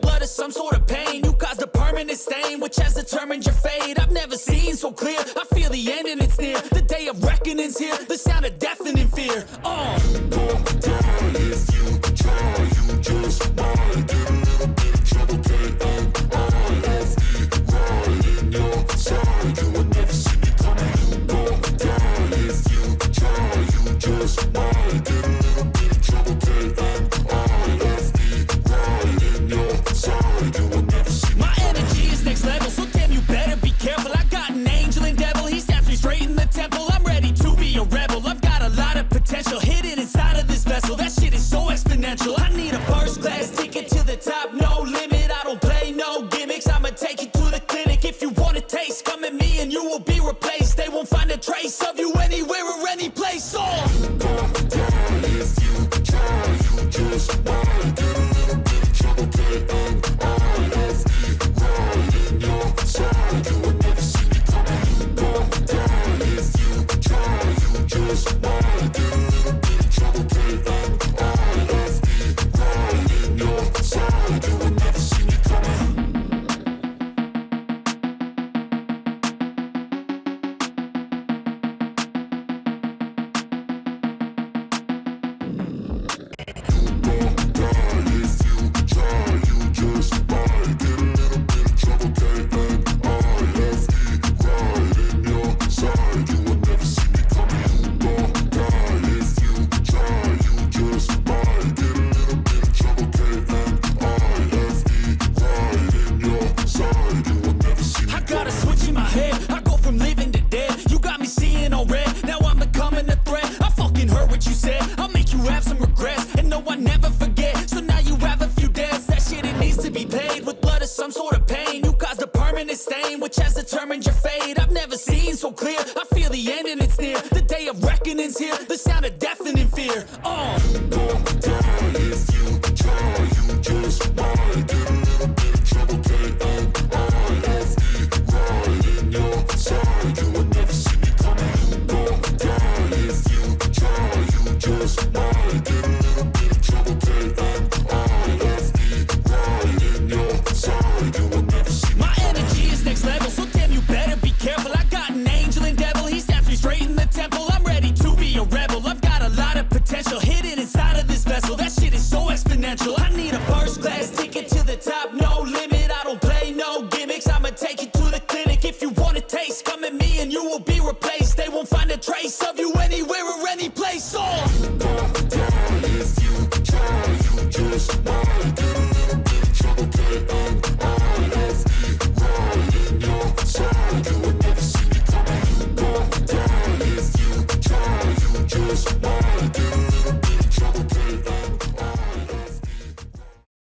blood or some sort of pain. You caused a permanent stain, which has determined your fate. I've never seen so clear, I feel the end and it's near. The day of reckoning's here, the sound of deafening fear. Don't die if you try, you just might get a little bit of trouble, K-N-I-F-E, right in your side, you will never see me coming. Don't die if you try, you just might get a little bit of trouble, K-N-I-F-E, right in your side, you will never see me My coming. energy is next level, so damn you better be careful. I got an angel and devil, he stabs me straight in the temple. I'm ready to be a rebel, I've got a lot of potential hidden inside of this vessel. That shit is so exponential. I need a first class ticket to the top, no limit. I don't play no gimmicks, I'ma take you to the clinic. If you want a taste, come at me and you will be replaced. They won't find a trace of you anywhere or any place. Don't die if you try, you just might get a little bit of trouble, K-N-I-F-E, right in your side, you will never see me coming. Don't die if you try, you just might get a little bit of trouble, K-N-I-F-E, right in your side, you will never see me coming. Don't die if you try, you just might get a little bit of trouble, K-N-I-F-E, right in your side, you will never see me coming. Don't die if you try, you just might get a little bit of trouble, K-N-I-F-E, right in your side, you will never see me I got a coming. switch in my head, I go from living to dead. You got me seeing all red, now I'm becoming a threat. I fucking heard what you said, I'll make you have some regrets. And no, I never forget, so now you have a few debts. That shit, it needs to be paid with blood or some sort of pain. You caused a permanent stain, which has determined your fate. I've never seen so clear, I feel the end and it's near. The day of reckoning's here, the sound of deafening fear.